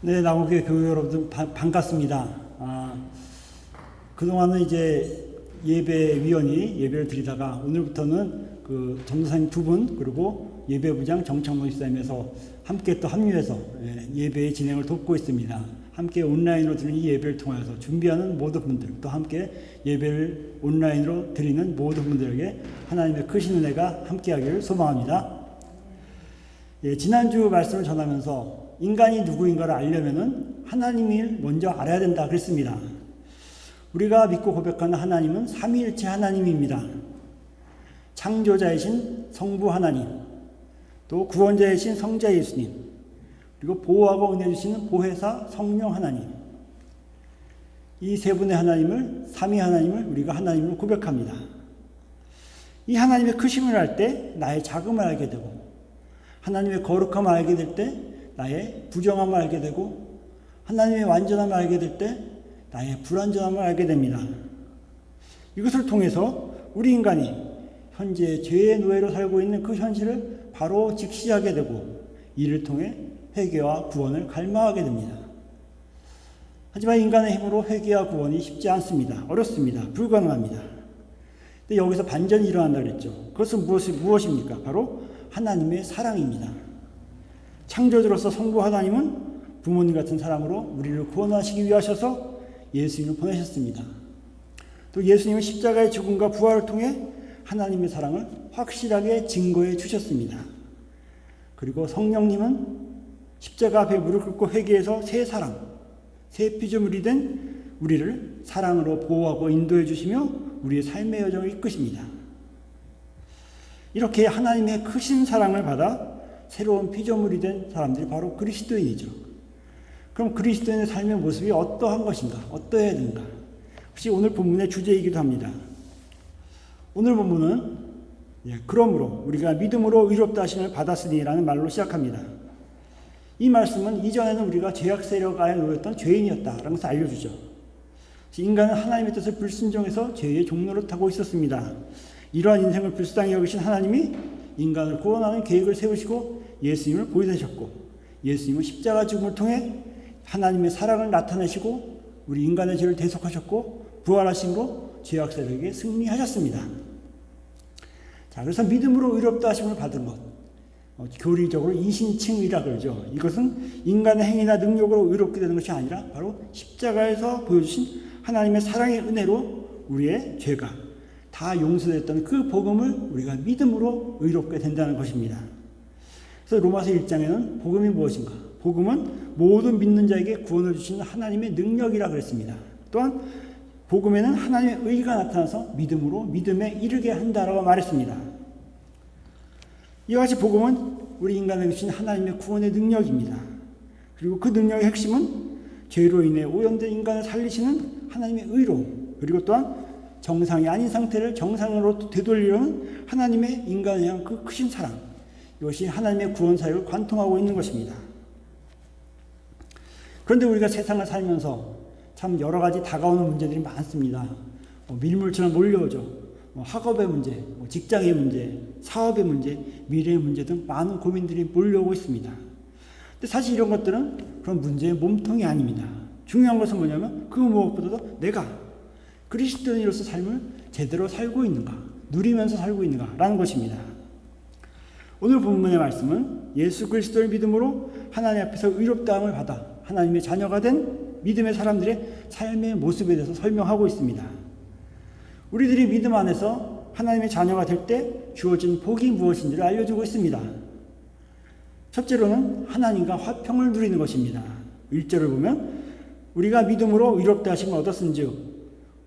네, 나무교회 교회 여러분들 반갑습니다. 그동안은 이제 예배위원이 예배를 드리다가 오늘부터는 그 전도사님 두 분 그리고 예배부장 정창모 목사님에서 함께 또 합류해서 예배의 진행을 돕고 있습니다. 함께 온라인으로 드리는 이 예배를 통해서 준비하는 모든 분들 또 함께 예배를 온라인으로 드리는 모든 분들에게 하나님의 크신 은혜가 함께하기를 소망합니다. 지난주 말씀을 전하면서 인간이 누구인가를 알려면은 하나님을 먼저 알아야 된다 그랬습니다. 우리가 믿고 고백하는 하나님은 삼위일체 하나님입니다. 창조자이신 성부 하나님, 또 구원자이신 성자 예수님, 그리고 보호하고 은혜 주시는 보혜사 성령 하나님. 이 세 분의 하나님을, 삼위 하나님을 우리가 하나님으로 고백합니다. 이 하나님의 크심을 알 때 나의 작음을 알게 되고, 하나님의 거룩함을 알게 될 때 나의 부정함을 알게 되고, 하나님의 완전함을 알게 될 때 나의 불완전함을 알게 됩니다. 이것을 통해서 우리 인간이 현재 죄의 노예로 살고 있는 그 현실을 바로 직시하게 되고, 이를 통해 회개와 구원을 갈망하게 됩니다. 하지만 인간의 힘으로 회개와 구원이 쉽지 않습니다. 어렵습니다. 불가능합니다. 근데 여기서 반전이 일어난다고 그랬죠. 그것은 무엇입니까? 바로 하나님의 사랑입니다. 창조주로서 성부 하나님은 부모님 같은 사랑으로 우리를 구원하시기 위하셔서 예수님을 보내셨습니다. 또 예수님은 십자가의 죽음과 부활을 통해 하나님의 사랑을 확실하게 증거해 주셨습니다. 그리고 성령님은 십자가 앞에 무릎 꿇고 회개해서 새 사랑, 새 피조물이 된 우리를 사랑으로 보호하고 인도해 주시며 우리의 삶의 여정을 이끄십니다. 이렇게 하나님의 크신 사랑을 받아 새로운 피조물이 된 사람들이 바로 그리스도인이죠. 그럼 그리스도인의 삶의 모습이 어떠한 것인가? 어떠해야 되는가? 혹시 오늘 본문의 주제이기도 합니다. 오늘 본문은 그러므로 우리가 믿음으로 의롭다 하심을 받았으니 라는 말로 시작합니다. 이 말씀은 이전에는 우리가 죄악 세력 아래 놓였던 죄인이었다라는 것을 알려주죠. 인간은 하나님의 뜻을 불순종해서 죄의 종로를 타고 있었습니다. 이러한 인생을 불쌍히 여기신 하나님이 인간을 구원하는 계획을 세우시고 예수님을 보여주셨고, 예수님은 십자가 죽음을 통해 하나님의 사랑을 나타내시고 우리 인간의 죄를 대속하셨고 부활하심으로 죄악 세력에게 승리하셨습니다. 자, 그래서 믿음으로 의롭다 하심을 받은 것, 교리적으로 이신칭의라 그러죠. 이것은 인간의 행위나 능력으로 의롭게 되는 것이 아니라 바로 십자가에서 보여주신 하나님의 사랑의 은혜로 우리의 죄가 다 용서됐던 그 복음을 우리가 믿음으로 의롭게 된다는 것입니다. 그래서 로마서 1장에는 복음이 무엇인가? 복음은 모든 믿는 자에게 구원을 주시는 하나님의 능력이라 그랬습니다. 또한 복음에는 하나님의 의가 나타나서 믿음으로 믿음에 이르게 한다라고 말했습니다. 이와 같이 복음은 우리 인간에게 주신 하나님의 구원의 능력입니다. 그리고 그 능력의 핵심은 죄로 인해 오염된 인간을 살리시는 하나님의 의로, 그리고 또한 정상이 아닌 상태를 정상으로 되돌리려는 하나님의 인간에 대한 그 크신 사랑, 이것이 하나님의 구원 사역을 관통하고 있는 것입니다. 그런데 우리가 세상을 살면서 참 여러 가지 다가오는 문제들이 많습니다. 밀물처럼 몰려오죠. 학업의 문제, 직장의 문제, 사업의 문제, 미래의 문제 등 많은 고민들이 몰려오고 있습니다. 근데 사실 이런 것들은 그런 문제의 몸통이 아닙니다. 중요한 것은 뭐냐면 그 무엇보다도 내가 그리스도인으로서 삶을 제대로 살고 있는가, 누리면서 살고 있는가라는 것입니다. 오늘 본문의 말씀은 예수 그리스도를 믿음으로 하나님 앞에서 의롭다함을 받아 하나님의 자녀가 된 믿음의 사람들의 삶의 모습에 대해서 설명하고 있습니다. 우리들이 믿음 안에서 하나님의 자녀가 될 때 주어진 복이 무엇인지를 알려주고 있습니다. 첫째로는 하나님과 화평을 누리는 것입니다. 1절을 보면 우리가 믿음으로 의롭다 하심을 얻었은즉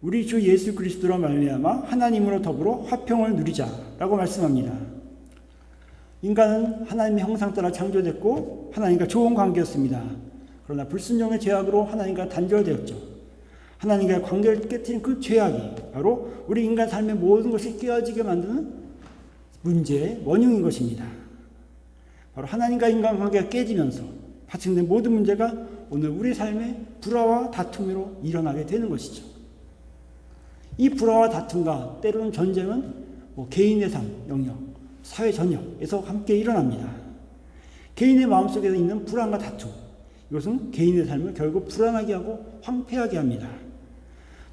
우리 주 예수 그리스도로 말미암아 하나님으로 더불어 화평을 누리자라고 말씀합니다. 인간은 하나님의 형상 따라 창조됐고 하나님과 좋은 관계였습니다. 그러나 불순종의 죄악으로 하나님과 단절되었죠. 하나님과의 관계를 깨뜨린 그 죄악이 바로 우리 인간 삶의 모든 것이 깨어지게 만드는 문제의 원흉인 것입니다. 바로 하나님과 인간 관계가 깨지면서 발생된 모든 문제가 오늘 우리 삶의 불화와 다툼으로 일어나게 되는 것이죠. 이 불화와 다툼과 때로는 전쟁은 개인의 삶, 영역, 사회 전역에서 함께 일어납니다. 개인의 마음속에 있는 불안과 다툼, 이것은 개인의 삶을 결국 불안하게 하고 황폐하게 합니다.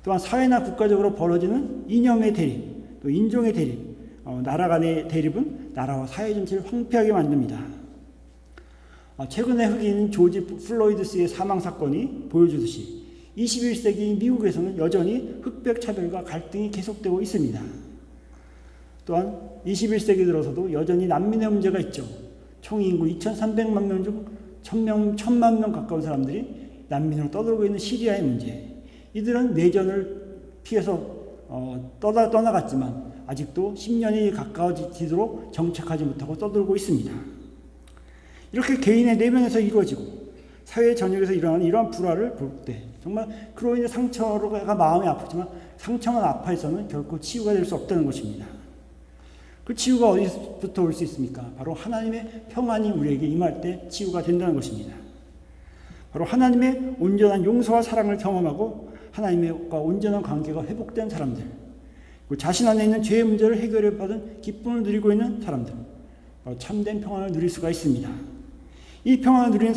또한 사회나 국가적으로 벌어지는 이념의 대립, 또 인종의 대립, 나라 간의 대립은 나라와 사회 전체를 황폐하게 만듭니다. 최근에 흑인 조지 플로이드 씨의 사망 사건이 보여주듯이 21세기 미국에서는 여전히 흑백 차별과 갈등이 계속되고 있습니다. 또한 21세기 들어서도 여전히 난민의 문제가 있죠. 총 인구 2,300만 명 중 1,000만 명 가까운 사람들이 난민으로 떠돌고 있는 시리아의 문제. 이들은 내전을 피해서 떠나갔지만 아직도 10년이 가까워지도록 정착하지 못하고 떠돌고 있습니다. 이렇게 개인의 내면에서 이루어지고 사회 전역에서 일어나는 이러한 불화를 볼 때 정말 그로 인해 상처가 마음이 아프지만 상처만 아파해서는 결코 치유가 될 수 없다는 것입니다. 그 치유가 어디서부터 올 수 있습니까? 바로 하나님의 평안이 우리에게 임할 때 치유가 된다는 것입니다. 바로 하나님의 온전한 용서와 사랑을 경험하고 하나님과 온전한 관계가 회복된 사람들, 그리고 자신 안에 있는 죄의 문제를 해결해 받은 기쁨을 누리고 있는 사람들, 바로 참된 평안을 누릴 수가 있습니다. 이 평안을 누리는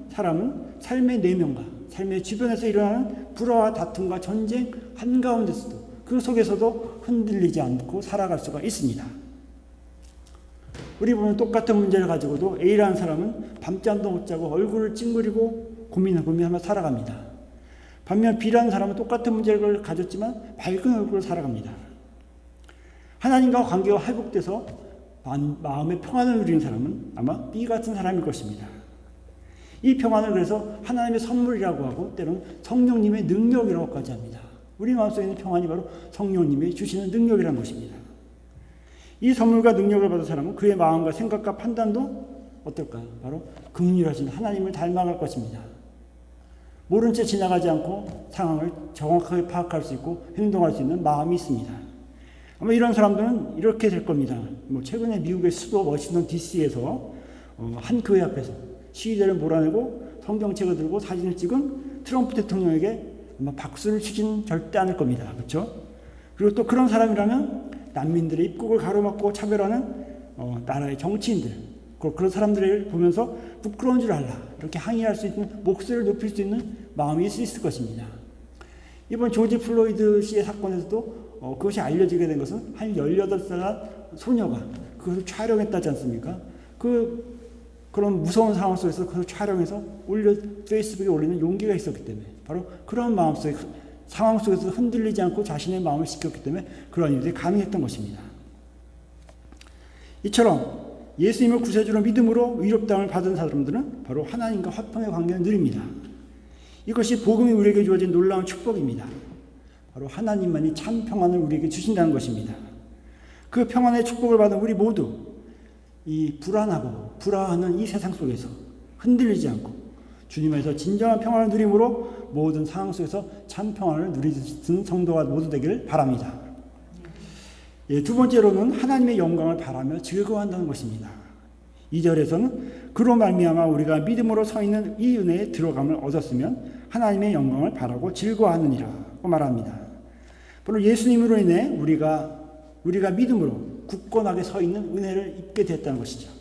사람은 삶의 내면과 삶의 주변에서 일어나는 불화와 다툼과 전쟁 한가운데서도 그 속에서도 흔들리지 않고 살아갈 수가 있습니다. 우리 보면 똑같은 문제를 가지고도 A라는 사람은 밤잠도 못 자고 얼굴을 찡그리고 고민하며 살아갑니다. 반면 B라는 사람은 똑같은 문제를 가졌지만 밝은 얼굴로 살아갑니다. 하나님과 관계가 회복돼서 마음의 평안을 누리는 사람은 아마 B 같은 사람일 것입니다. 이 평안을 그래서 하나님의 선물이라고 하고 때로는 성령님의 능력이라고까지 합니다. 우리 마음속에 있는 평안이 바로 성령님이 주시는 능력이라는 것입니다. 이 선물과 능력을 받은 사람은 그의 마음과 생각과 판단도 어떨까요? 바로 긍휼하신 하나님을 닮아갈 것입니다. 모른 채 지나가지 않고 상황을 정확하게 파악할 수 있고 행동할 수 있는 마음이 있습니다. 아마 이런 사람들은 이렇게 될 겁니다. 최근에 미국의 수도 워싱턴 DC에서 한 교회 앞에서 시위대를 몰아내고 성경책을 들고 사진을 찍은 트럼프 대통령에게 아마 박수를 치지는 절대 않을 겁니다. 그렇죠? 그리고 또 그런 사람이라면 난민들의 입국을 가로막고 차별하는 나라의 정치인들, 그런 사람들을 보면서 부끄러운 줄 알라, 이렇게 항의할 수 있는, 목소리를 높일 수 있는 마음이 있을 것입니다. 이번 조지 플로이드 씨의 사건에서도 그것이 알려지게 된 것은 한 18살 소녀가 그것을 촬영했다지 않습니까? 그런 무서운 상황 속에서 그것을 촬영해서 페이스북에 올리는 용기가 있었기 때문에, 바로 그런 마음속에, 상황 속에서 흔들리지 않고 자신의 마음을 지켰기 때문에 그런 일들이 가능했던 것입니다. 이처럼 예수님을 구세주로 믿음으로 위롭다함을 받은 사람들은 바로 하나님과 화평의 관계를 누립니다. 이것이 복음이 우리에게 주어진 놀라운 축복입니다. 바로 하나님만이 참 평안을 우리에게 주신다는 것입니다. 그 평안의 축복을 받은 우리 모두 이 불안하고 불화하는 이 세상 속에서 흔들리지 않고 주님 안에서 진정한 평안을 누림으로 모든 상황 속에서 참 평안을 누리는 성도가 모두 되기를 바랍니다. 두 번째로는 하나님의 영광을 바라며 즐거워한다는 것입니다. 2절에서는 그로 말미암아 우리가 믿음으로 서 있는 이 은혜에 들어감을 얻었으면 하나님의 영광을 바라고 즐거워하느니라고 말합니다. 바로 예수님으로 인해 우리가 믿음으로 굳건하게 서 있는 은혜를 입게 됐다는 것이죠.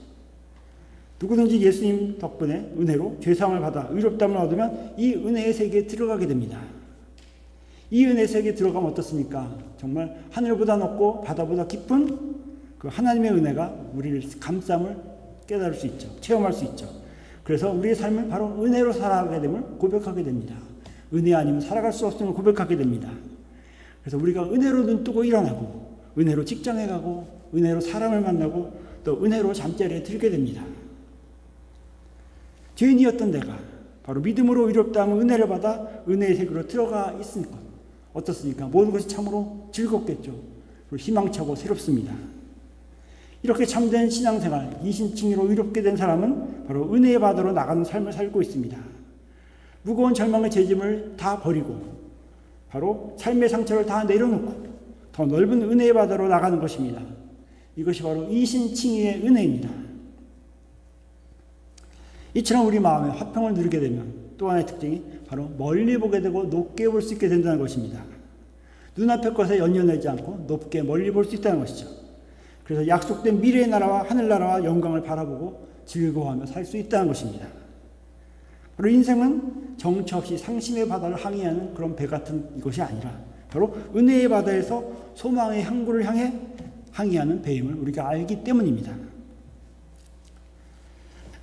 누구든지 예수님 덕분에 은혜로 죄사함을 받아 의롭다함을 얻으면 이 은혜의 세계에 들어가게 됩니다. 이 은혜의 세계에 들어가면 어떻습니까? 정말 하늘보다 높고 바다보다 깊은 그 하나님의 은혜가 우리를 감쌈을 깨달을 수 있죠. 체험할 수 있죠. 그래서 우리의 삶을 바로 은혜로 살아가게 됨을 고백하게 됩니다. 은혜 아니면 살아갈 수 없음을 고백하게 됩니다. 그래서 우리가 은혜로 눈뜨고 일어나고 은혜로 직장에 가고 은혜로 사람을 만나고 또 은혜로 잠자리에 들게 됩니다. 죄인이었던 내가 바로 믿음으로 의롭다함을 은혜를 받아 은혜의 세계로 들어가 있을 것 어떻습니까? 모든 것이 참으로 즐겁겠죠. 그리고 희망차고 새롭습니다. 이렇게 참된 신앙생활, 이신칭의로 의롭게 된 사람은 바로 은혜의 바다로 나가는 삶을 살고 있습니다. 무거운 절망의 죄짐을 다 버리고 바로 삶의 상처를 다 내려놓고 더 넓은 은혜의 바다로 나가는 것입니다. 이것이 바로 이신칭의의 은혜입니다. 이처럼 우리 마음에 화평을 누리게 되면 또 하나의 특징이 바로 멀리 보게 되고 높게 볼 수 있게 된다는 것입니다. 눈앞의 것에 연연하지 않고 높게 멀리 볼 수 있다는 것이죠. 그래서 약속된 미래의 나라와 하늘나라와 영광을 바라보고 즐거워하며 살 수 있다는 것입니다. 바로 인생은 정처 없이 상심의 바다를 항해하는 그런 배 같은 이것이 아니라 바로 은혜의 바다에서 소망의 항구를 향해 항해하는 배임을 우리가 알기 때문입니다.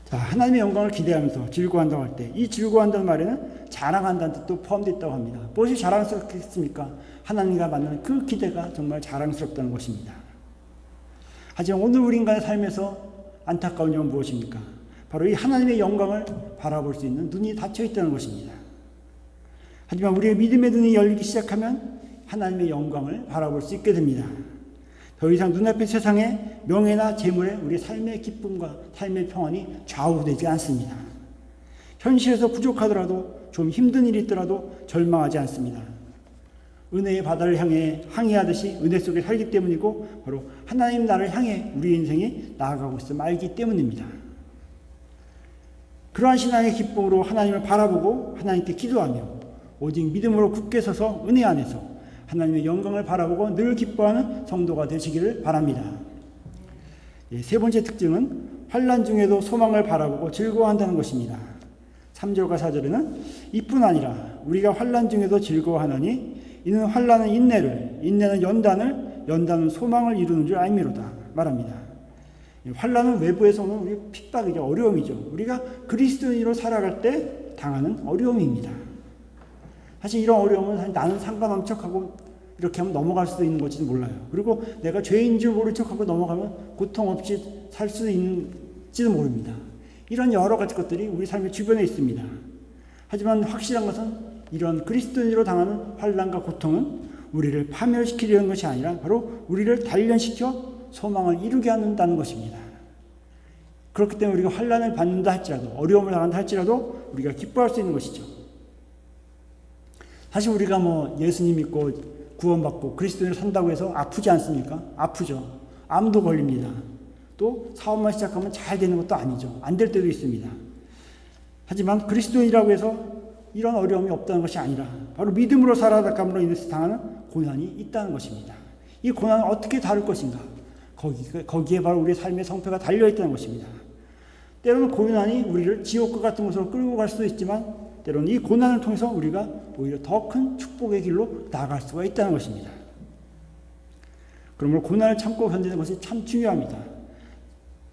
자, 하나님의 영광을 기대하면서 즐거워한다고 할 때 이 즐거워한다는 말에는 자랑한다는 뜻도 포함되어 있다고 합니다. 무엇이 자랑스럽겠습니까? 하나님과 만나는 그 기대가 정말 자랑스럽다는 것입니다. 하지만 오늘 우리 인간의 삶에서 안타까운 점은 무엇입니까? 바로 이 하나님의 영광을 바라볼 수 있는 눈이 닫혀 있다는 것입니다. 하지만 우리의 믿음의 눈이 열리기 시작하면 하나님의 영광을 바라볼 수 있게 됩니다. 더 이상 눈앞의 세상의 명예나 재물에 우리 삶의 기쁨과 삶의 평안이 좌우되지 않습니다. 현실에서 부족하더라도 좀 힘든 일이 있더라도 절망하지 않습니다. 은혜의 바다를 향해 항해하듯이 은혜 속에 살기 때문이고 바로 하나님 나라를 향해 우리 인생이 나아가고 있음을 알기 때문입니다. 그러한 신앙의 기쁨으로 하나님을 바라보고 하나님께 기도하며 오직 믿음으로 굳게 서서 은혜 안에서 하나님의 영광을 바라보고 늘 기뻐하는 성도가 되시기를 바랍니다. 세 번째 특징은 환난 중에도 소망을 바라보고 즐거워한다는 것입니다. 3절과 4절에는 이뿐 아니라 우리가 환난 중에도 즐거워하나니 이는 환난은 인내를, 인내는 연단을, 연단은 소망을 이루는 줄 알미로다 말합니다. 환난은 외부에서 오는 우리 핍박이죠. 어려움이죠. 우리가 그리스도인으로 살아갈 때 당하는 어려움입니다. 사실 이런 어려움은 사실 나는 상관없는 척하고 이렇게 하면 넘어갈 수도 있는 건지도 몰라요. 그리고 내가 죄인 줄 모른 척하고 넘어가면 고통 없이 살 수 있는지도 모릅니다. 이런 여러 가지 것들이 우리 삶의 주변에 있습니다. 하지만 확실한 것은 이런 그리스도인으로 당하는 환난과 고통은 우리를 파멸시키려는 것이 아니라 바로 우리를 단련시켜 소망을 이루게 한다는 것입니다. 그렇기 때문에 우리가 환난을 받는다 할지라도 어려움을 당한다 할지라도 우리가 기뻐할 수 있는 것이죠. 사실 우리가 예수님 믿고 구원받고 그리스도인으로 산다고 해서 아프지 않습니까? 아프죠. 암도 걸립니다. 또 사업만 시작하면 잘 되는 것도 아니죠. 안 될 때도 있습니다. 하지만 그리스도인이라고 해서 이런 어려움이 없다는 것이 아니라 바로 믿음으로 살아감으로 인해서 당하는 고난이 있다는 것입니다. 이 고난을 어떻게 다룰 것인가? 거기에 바로 우리의 삶의 성패가 달려있다는 것입니다. 때로는 고난이 우리를 지옥과 같은 곳으로 끌고 갈 수도 있지만 때로는 이 고난을 통해서 우리가 오히려 더 큰 축복의 길로 나아갈 수가 있다는 것입니다. 그러므로 고난을 참고 견디는 것이 참 중요합니다.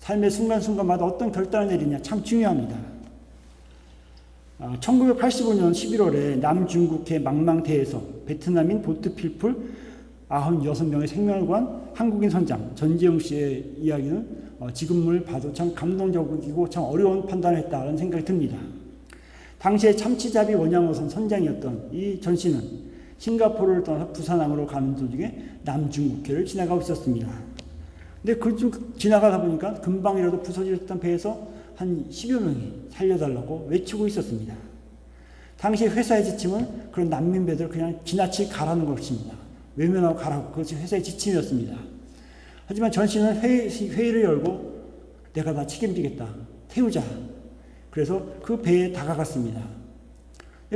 삶의 순간순간마다 어떤 결단을 내리냐 참 중요합니다. 1985년 11월에 남중국해 망망대해에서 베트남인 보트필풀 96명의 생명을 구한 한국인 선장 전재웅 씨의 이야기는 지금을 봐도 참 감동적이고 참 어려운 판단을 했다는 생각이 듭니다. 당시에 참치잡이 원양어선 선장이었던 이 전 씨는 싱가포르를 떠나서 부산항으로 가는 도중에 남중국해를 지나가고 있었습니다. 근데 그중 지나가다 보니까 금방이라도 부서졌던 배에서 한 10여 명이 살려달라고 외치고 있었습니다. 당시 회사의 지침은 그런 난민배들을 그냥 지나치 가라는 것입니다. 외면하고 가라고. 그것이 회사의 지침이었습니다. 하지만 전 씨는 회의를 열고 내가 다 책임지겠다. 태우자. 그래서 그 배에 다가갔습니다.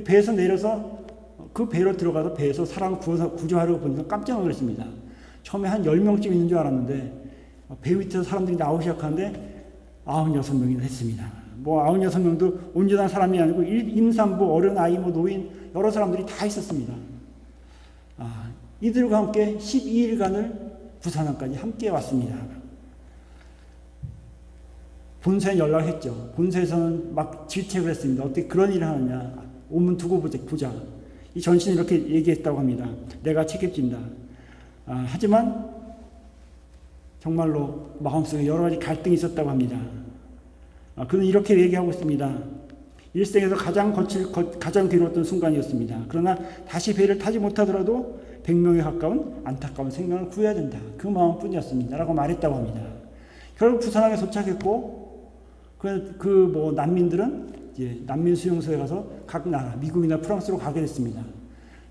배에서 내려서 그 배로 들어가서 배에서 사람을 구조하려고 보니까 깜짝 놀랐습니다. 처음에 한 10명쯤 있는 줄 알았는데 배 밑에서 사람들이 나오기 시작하는데 96명이나 됐습니다. 96명도 온전한 사람이 아니고 임산부, 어린 아이, 노인 여러 사람들이 다 있었습니다. 이들과 함께 12일간을 부산항까지 함께 왔습니다. 본사에 연락했죠. 본사에서는 막 질책을 했습니다. 어떻게 그런 일을 하느냐. 오면 두고 보자. 이 전신이 이렇게 얘기했다고 합니다. 내가 책임진다. 하지만 정말로 마음속에 여러 가지 갈등이 있었다고 합니다. 그는 이렇게 얘기하고 있습니다. 일생에서 가장 괴로웠던 순간이었습니다. 그러나 다시 배를 타지 못하더라도 100명에 가까운 안타까운 생명을 구해야 된다. 그 마음뿐이었습니다. 라고 말했다고 합니다. 결국 부산항에 도착했고 난민들은 이제 난민 수용소에 가서 각 나라, 미국이나 프랑스로 가게 됐습니다.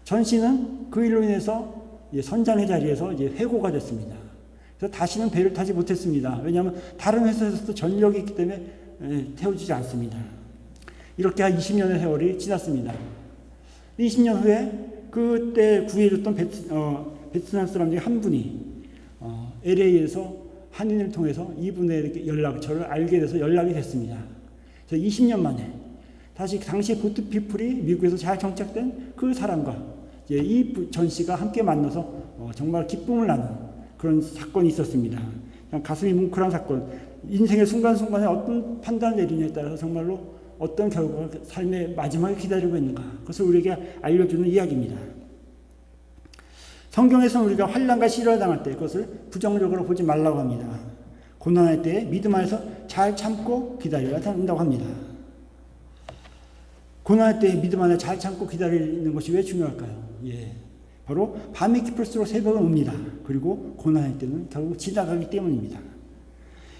전 씨는 그 일로 인해서 선장의 자리에서 이제 해고가 됐습니다. 그래서 다시는 배를 타지 못했습니다. 왜냐하면 다른 회사에서도 전력이 있기 때문에 태워주지 않습니다. 이렇게 한 20년의 세월이 지났습니다. 20년 후에 그때 구해줬던 베트남 사람 중에 한 분이 LA에서 한인을 통해서 이분의 연락처를 알게 돼서 연락이 됐습니다. 그래서 20년 만에 다시 당시 보트피플이 미국에서 잘 정착된 그 사람과 이제 이 전씨가 함께 만나서 정말 기쁨을 나누는 그런 사건이 있었습니다. 그냥 가슴이 뭉클한 사건. 인생의 순간순간에 어떤 판단을 내리느냐에 따라서 정말로 어떤 결과가 삶의 마지막에 기다리고 있는가, 그것을 우리에게 알려주는 이야기입니다. 성경에서는 우리가 환난과 시련을 당할 때 그것을 부정적으로 보지 말라고 합니다. 고난할 때 믿음 안에서 잘 참고 기다려야 한다고 합니다. 고난할 때 믿음 안에 잘 참고 기다리는 것이 왜 중요할까요? 바로 밤이 깊을수록 새벽은 옵니다. 그리고 고난할 때는 결국 지나가기 때문입니다.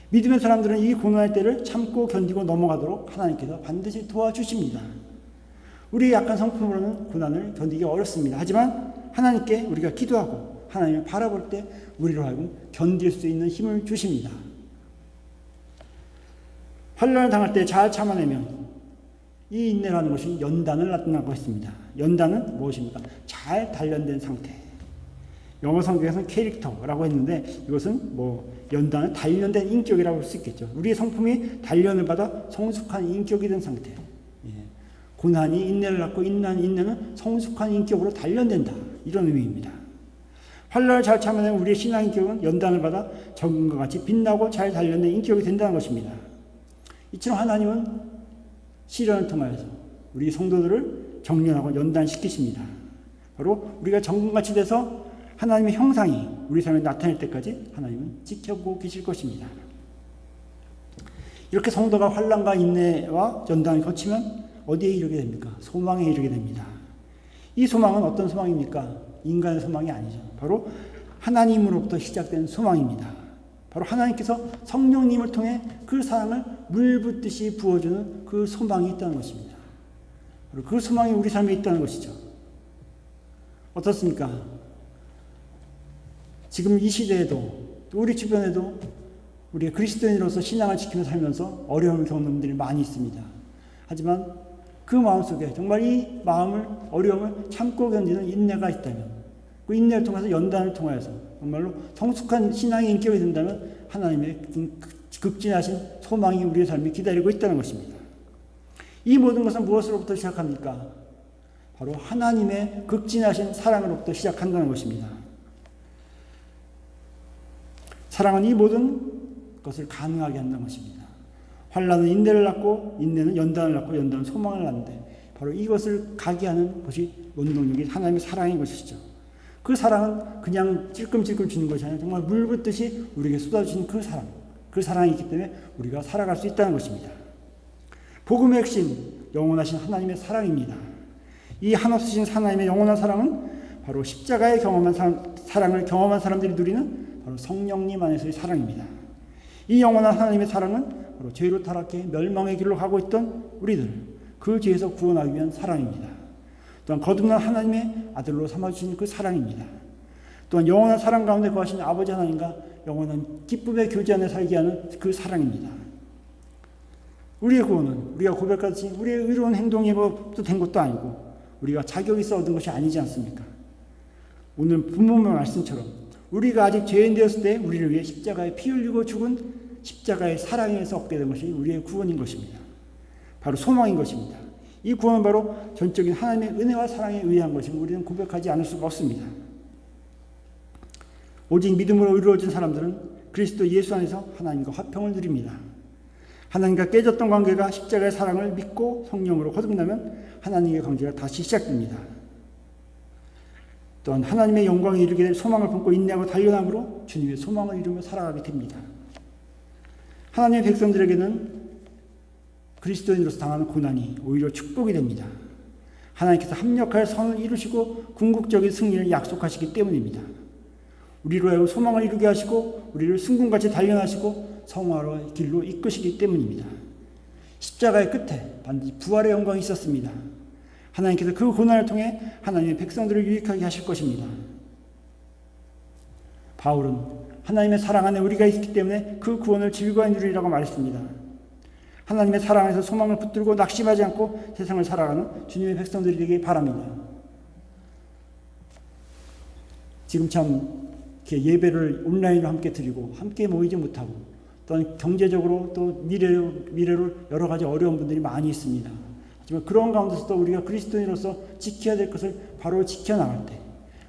믿음의 사람들은 이 고난할 때를 참고 견디고 넘어가도록 하나님께서 반드시 도와주십니다. 우리의 약한 성품으로는 고난을 견디기 어렵습니다. 하지만 하나님께 우리가 기도하고 하나님을 바라볼 때 우리로 하여금 견딜 수 있는 힘을 주십니다. 환난을 당할 때 잘 참아내면 이 인내라는 것이 연단을 나타나고 있습니다. 연단은 무엇입니까? 잘 단련된 상태. 영어 성경에서는 캐릭터라고 했는데 이것은 연단은 단련된 인격이라고 할 수 있겠죠. 우리의 성품이 단련을 받아 성숙한 인격이 된 상태. 고난이 인내를 낳고 인내는 성숙한 인격으로 단련된다. 이런 의미입니다. 환난을 잘 참아내는 우리의 신앙 인격은 연단을 받아 적은과 같이 빛나고 잘 단련된 인격이 된다는 것입니다. 이처럼 하나님은 시련을 통하여서 우리 성도들을 정련하고 연단시키십니다. 바로 우리가 정금같이 돼서 하나님의 형상이 우리 삶에 나타날 때까지 하나님은 지켜보고 계실 것입니다. 이렇게 성도가 환난과 인내와 연단을 거치면 어디에 이르게 됩니까? 소망에 이르게 됩니다. 이 소망은 어떤 소망입니까? 인간의 소망이 아니죠. 바로 하나님으로부터 시작된 소망입니다. 바로 하나님께서 성령님을 통해 그 사랑을 물붓듯이 부어주는 그 소망이 있다는 것입니다. 그리고 그 소망이 우리 삶에 있다는 것이죠. 어떻습니까? 지금 이 시대에도 또 우리 주변에도 우리가 그리스도인으로서 신앙을 지키며 살면서 어려움을 겪는 분들이 많이 있습니다. 하지만 그 마음속에 정말 이 마음을, 어려움을 참고 견디는 인내가 있다면, 그 인내를 통해서 연단을 통해서 정말로 성숙한 신앙의 인격이 된다면 하나님의 극진하신 소망이 우리의 삶에 기다리고 있다는 것입니다. 이 모든 것은 무엇으로부터 시작합니까? 바로 하나님의 극진하신 사랑으로부터 시작한다는 것입니다. 사랑은 이 모든 것을 가능하게 한다는 것입니다. 환난은 인내를 낳고 인내는 연단을 낳고 연단은 소망을 낳는데 바로 이것을 가게 하는 것이 원동력이 하나님의 사랑인 것이죠. 그 사랑은 그냥 찔끔찔끔 주는 것이 아니라 정말 물붓듯이 우리에게 쏟아주시는 그 사랑이 있기 때문에 우리가 살아갈 수 있다는 것입니다. 복음의 핵심, 영원하신 하나님의 사랑입니다. 이 한없으신 하나님의 영원한 사랑은 바로 십자가의 사랑을 경험한 사람들이 누리는 바로 성령님 안에서의 사랑입니다. 이 영원한 하나님의 사랑은 바로 죄로 타락해 멸망의 길로 가고 있던 우리들, 그 죄에서 구원하기 위한 사랑입니다. 또한 거듭난 하나님의 아들로 삼아주신 그 사랑입니다. 또한 영원한 사랑 가운데 거하시는 아버지 하나님과 영원한 기쁨의 교제 안에 살게 하는 그 사랑입니다. 우리의 구원은 우리가 고백하듯이 우리의 의로운 행동이 된 것도 아니고 우리가 자격이 있어 얻은 것이 아니지 않습니까? 오늘 본문의 말씀처럼 우리가 아직 죄인 되었을 때 우리를 위해 십자가에 피 흘리고 죽은 십자가의 사랑에서 얻게 된 것이 우리의 구원인 것입니다. 바로 소망인 것입니다. 이 구원은 바로 전적인 하나님의 은혜와 사랑에 의한 것임을 우리는 고백하지 않을 수가 없습니다. 오직 믿음으로 이루어진 사람들은 그리스도 예수 안에서 하나님과 화평을 누립니다. 하나님과 깨졌던 관계가 십자가의 사랑을 믿고 성령으로 거듭나면 하나님의 관계가 다시 시작됩니다. 또한 하나님의 영광에 이르게 될 소망을 품고 인내하고 단련함으로 주님의 소망을 이루며 살아가게 됩니다. 하나님의 백성들에게는 그리스도인으로서 당하는 고난이 오히려 축복이 됩니다. 하나님께서 합력하여 선을 이루시고 궁극적인 승리를 약속하시기 때문입니다. 우리로 하여금 소망을 이루게 하시고 우리를 승군같이 단련하시고 성화로의 길로 이끄시기 때문입니다. 십자가의 끝에 반드시 부활의 영광이 있었습니다. 하나님께서 그 고난을 통해 하나님의 백성들을 유익하게 하실 것입니다. 바울은 하나님의 사랑 안에 우리가 있기 때문에 그 구원을 즐거이 누리라고 말했습니다. 하나님의 사랑 안에서 소망을 붙들고 낙심하지 않고 세상을 살아가는 주님의 백성들이 되길 바랍니다. 지금 참 예배를 온라인으로 함께 드리고 함께 모이지 못하고 또한 경제적으로 또 미래로 여러 가지 어려운 분들이 많이 있습니다. 하지만 그런 가운데서도 우리가 그리스도인으로서 지켜야 될 것을 바로 지켜나갈 때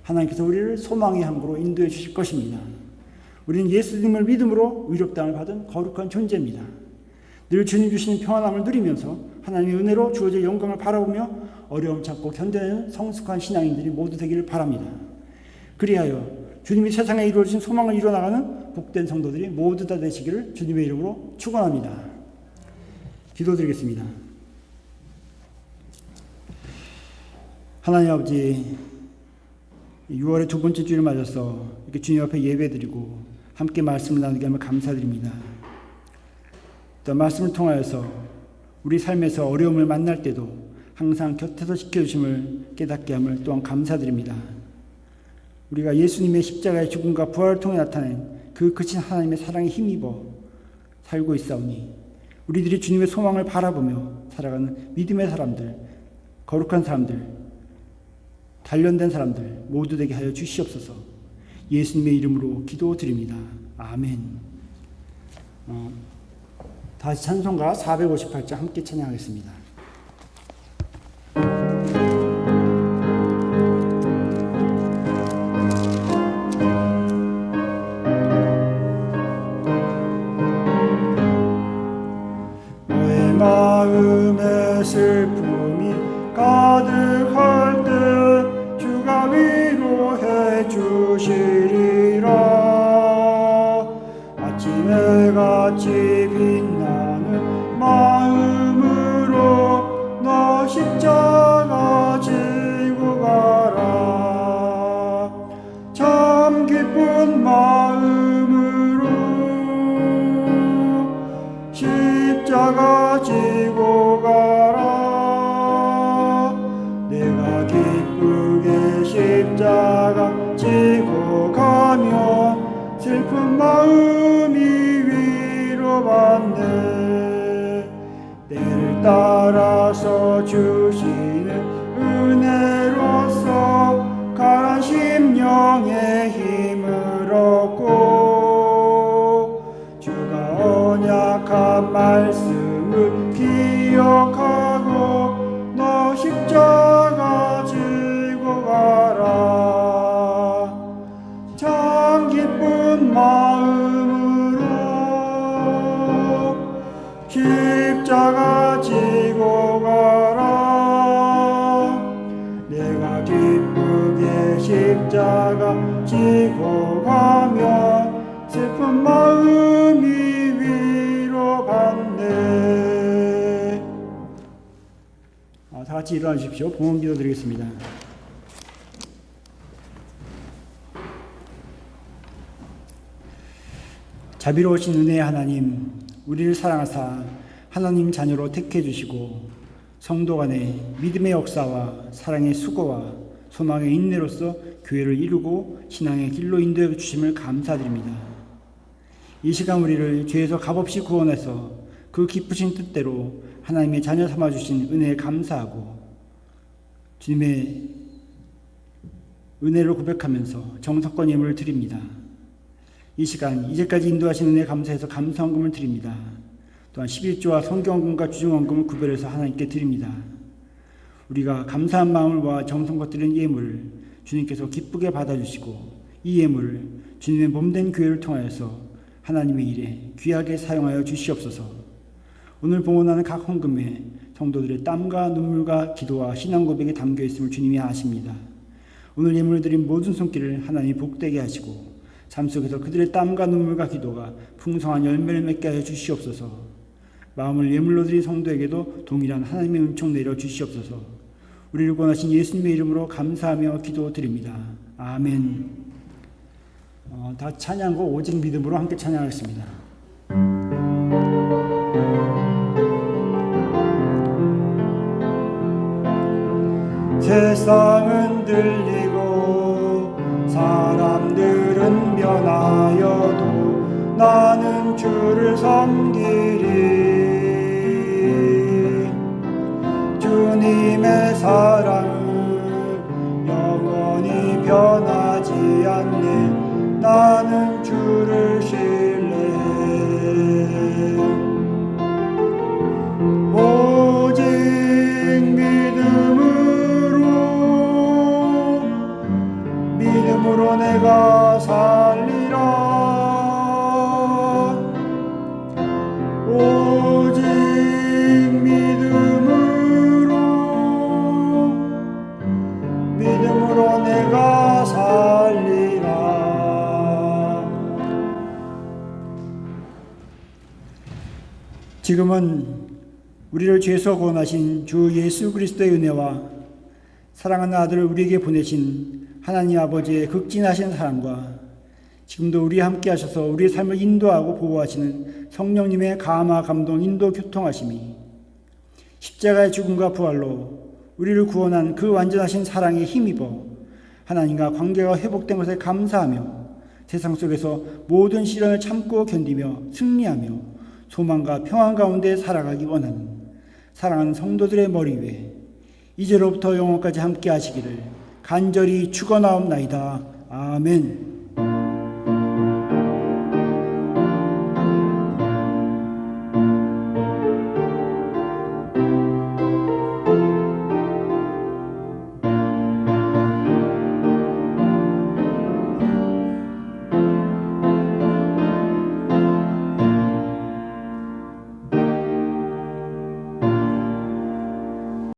하나님께서 우리를 소망의 항구로 인도해 주실 것입니다. 우리는 예수님을 믿음으로 위력당을 받은 거룩한 존재입니다. 늘 주님 주시는 평안함을 누리면서 하나님의 은혜로 주어질 영광을 바라보며 어려움 참고 견뎌내는 성숙한 신앙인들이 모두 되기를 바랍니다. 그리하여 주님이 세상에 이루어진 소망을 이뤄나가는 복된 성도들이 모두 다 되시기를 주님의 이름으로 축원합니다. 기도드리겠습니다. 하나님 아버지, 6월의 두 번째 주일을 맞아서 이렇게 주님 앞에 예배드리고 함께 말씀을 나누게 하며 감사드립니다. 또 말씀을 통하여서 우리 삶에서 어려움을 만날 때도 항상 곁에서 지켜주심을 깨닫게 함을 또한 감사드립니다. 우리가 예수님의 십자가의 죽음과 부활을 통해 나타낸 그 크신 하나님의 사랑에 힘입어 살고 있사오니 우리들이 주님의 소망을 바라보며 살아가는 믿음의 사람들, 거룩한 사람들, 단련된 사람들 모두 되게 하여 주시옵소서. 예수님의 이름으로 기도드립니다. 아멘. 다시 찬송가 458장 함께 찬양하겠습니다. 너의 마음에 슬픔이 가득할 때 주가 위로해 주시리라. 아침에 같이 빛나는 마음으로 너 십자가 지고 가라. 참 기쁜 마음으로 십자가 지고 가라. 내가 기쁘게 십자가 지고 가면 슬픈 마음이 위로받네. 때를 따라서 주시는 은혜로서 가난 심령의 힘을 얻고 주가 언약한 말씀을 기억하고 너 십자가 지고 가라. 참 기쁜 마음으로 십자가 지고 가라. 내가 기쁘게 십자가 지고 가면 슬픈 마음이 위로받네. 다 같이 일어나 주십시오. 봉헌 기도 드리겠습니다. 자비로우신 은혜의 하나님, 우리를 사랑하사 하나님 자녀로 택해 주시고 성도 간의 믿음의 역사와 사랑의 수고와 소망의 인내로서 교회를 이루고 신앙의 길로 인도해 주심을 감사드립니다. 이 시간 우리를 죄에서 값없이 구원해서 그 기쁘신 뜻대로 하나님의 자녀 삼아 주신 은혜에 감사하고 주님의 은혜를 고백하면서 정성껏 예물을 드립니다. 이 시간 이제까지 인도하신 은혜에 감사해서 감사헌금을 드립니다. 또한 11조와 성경헌금과 주중헌금을 구별해서 하나님께 드립니다. 우리가 감사한 마음을 모아 정성껏 드린 예물을 주님께서 기쁘게 받아주시고 이 예물을 주님의 몸된 교회를 통하여서 하나님의 일에 귀하게 사용하여 주시옵소서. 오늘 봉헌하는 각 헌금에 성도들의 땀과 눈물과 기도와 신앙 고백이 담겨 있음을 주님이 아십니다. 오늘 예물을 드린 모든 손길을 하나님이 복되게 하시고 삶 속에서 그들의 땀과 눈물과 기도가 풍성한 열매를 맺게 하여 주시옵소서. 마음을 예물로 드린 성도에게도 동일한 하나님의 은총 내려 주시옵소서. 우리를 구원하신 예수님의 이름으로 감사하며 기도드립니다. 아멘. 다 찬양곡 오직 믿음으로 함께 찬양하겠습니다. 세상은 들리고 사람들은 변하여도 나는 주를 섬기리. 주님의 사랑은 영원히 변하지 않네. 나는 주를 신뢰해. 오직 지금은 우리를 죄에서 구원하신 주 예수 그리스도의 은혜와 사랑하는 아들을 우리에게 보내신 하나님 아버지의 극진하신 사랑과 지금도 우리와 함께 하셔서 우리의 삶을 인도하고 보호하시는 성령님의 감화, 감동, 인도, 교통하심이 십자가의 죽음과 부활로 우리를 구원한 그 완전하신 사랑에 힘입어 하나님과 관계가 회복된 것에 감사하며 세상 속에서 모든 시련을 참고 견디며 승리하며 소망과 평안 가운데 살아가기 원하는 사랑하는 성도들의 머리 위에 이제로부터 영원까지 함께 하시기를 간절히 축원하옵나이다. 아멘.